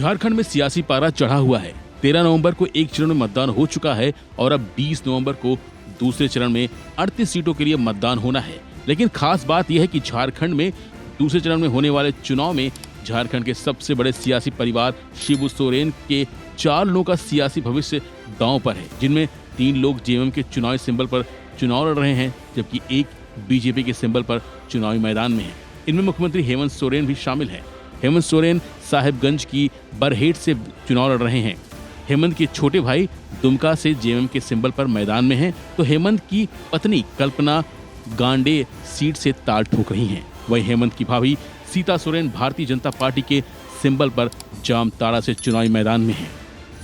झारखंड में सियासी पारा चढ़ा हुआ है। 13 नवंबर को एक चरण में मतदान हो चुका है और अब 20 नवंबर को दूसरे चरण में 38 सीटों के लिए मतदान होना है। लेकिन खास बात यह है कि झारखंड में दूसरे चरण में होने वाले चुनाव में झारखंड के सबसे बड़े सियासी परिवार शिबू सोरेन के 4 लोगों का सियासी भविष्य दांव पर है, जिनमें 3 लोग जेएमएम के चुनावी सिंबल पर चुनाव लड़ रहे हैं, जबकि एक बीजेपी के सिंबल पर चुनावी मैदान में है। इनमें मुख्यमंत्री हेमंत सोरेन भी शामिल हैं। हेमंत सोरेन साहिबगंज की बरहेट से चुनाव लड़ रहे हैं। हेमंत के छोटे भाई दुमका से जेएमएम के सिंबल पर मैदान में हैं, तो हेमंत की पत्नी कल्पना गांडे सीट से ताल ठोक रही हैं। वहीं हेमंत की भाभी सीता सोरेन भारतीय जनता पार्टी के सिंबल पर जामताड़ा से चुनावी मैदान में हैं।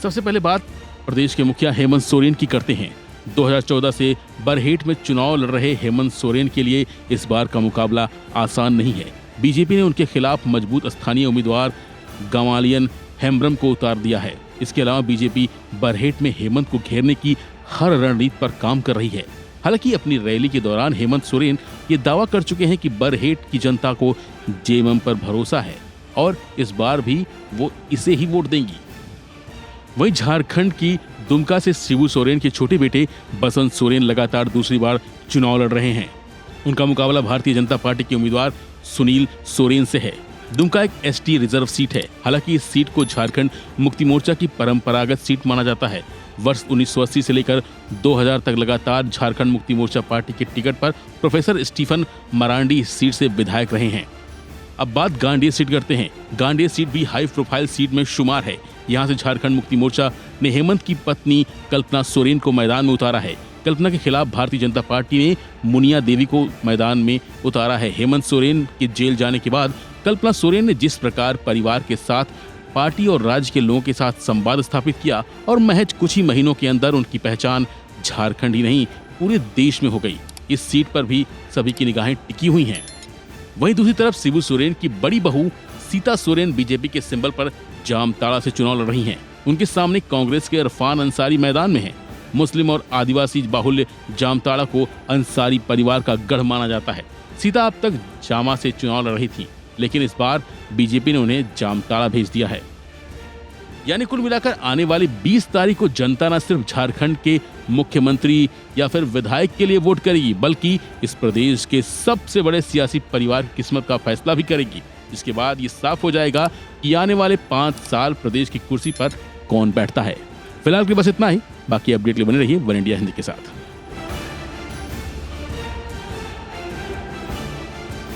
सबसे पहले बात प्रदेश के मुखिया हेमंत सोरेन की करते हैं। 2014 से बरहेट में चुनाव लड़ रहे हेमंत सोरेन के लिए इस बार का मुकाबला आसान नहीं है। बीजेपी ने उनके खिलाफ मजबूत स्थानीय उम्मीदवार गमालियन हेम्ब्रम को उतार दिया है। इसके अलावा बीजेपी बरहेट में हेमंत को घेरने की हर रणनीति पर काम कर रही है। हालांकि अपनी रैली के दौरान हेमंत सोरेन ये दावा कर चुके हैं कि बरहेट की जनता को जेएमएम पर भरोसा है और इस बार भी वो इसे ही वोट देंगी। वहीं झारखंड की दुमका से शिबू सोरेन के छोटे बेटे बसंत सोरेन लगातार दूसरी बार चुनाव लड़ रहे हैं। उनका मुकाबला भारतीय जनता पार्टी के उम्मीदवार सुनील सोरेन से है। दुमका एक एसटी रिजर्व सीट है। हालांकि इस सीट को झारखंड मुक्ति मोर्चा की परंपरागत सीट माना जाता है। वर्ष 1980 से लेकर 2000 तक लगातार झारखंड मुक्ति मोर्चा पार्टी के टिकट पर प्रोफेसर स्टीफन मरांडी इस सीट से विधायक रहे हैं। अब बात गांडेय सीट करते हैं। गांडेय सीट भी हाई प्रोफाइल सीट में शुमार है। यहाँ से झारखंड मुक्ति मोर्चा ने हेमंत की पत्नी कल्पना सोरेन को मैदान में उतारा है। कल्पना के खिलाफ भारतीय जनता पार्टी ने मुनिया देवी को मैदान में उतारा है। हेमंत सोरेन के जेल जाने के बाद कल्पना सोरेन ने जिस प्रकार परिवार के साथ पार्टी और राज्य के लोगों के साथ संवाद स्थापित किया और महज कुछ ही महीनों के अंदर उनकी पहचान झारखंड ही नहीं पूरे देश में हो गई। इस सीट पर भी सभी की निगाहें टिकी हुई हैं। वहीं दूसरी तरफ शिबू सोरेन की बड़ी बहू सीता सोरेन बीजेपी के सिंबल पर जामताड़ा से चुनाव लड़ रही हैं। उनके सामने कांग्रेस के इरफान अंसारी मैदान में हैं। मुस्लिम और आदिवासी बाहुल्य जामताड़ा को अंसारी परिवार का गढ़ माना जाता है। सीता अब तक जामा से चुनाव लड़ रही थी, लेकिन इस बार बीजेपी ने उन्हें जामताड़ा भेज दिया है। यानी कुल मिलाकर आने वाली 20 तारीख को जनता न सिर्फ झारखंड के मुख्यमंत्री या फिर विधायक के लिए वोट करेगी, बल्कि इस प्रदेश के सबसे बड़े सियासी परिवार की किस्मत का फैसला भी करेगी। जिसके बाद ये साफ हो जाएगा कि आने वाले 5 साल प्रदेश की कुर्सी पर कौन बैठता है। फिलहाल के बस इतना ही। बाकी अपडेट लिए बने रहिए वन इंडिया हिंदी के साथ।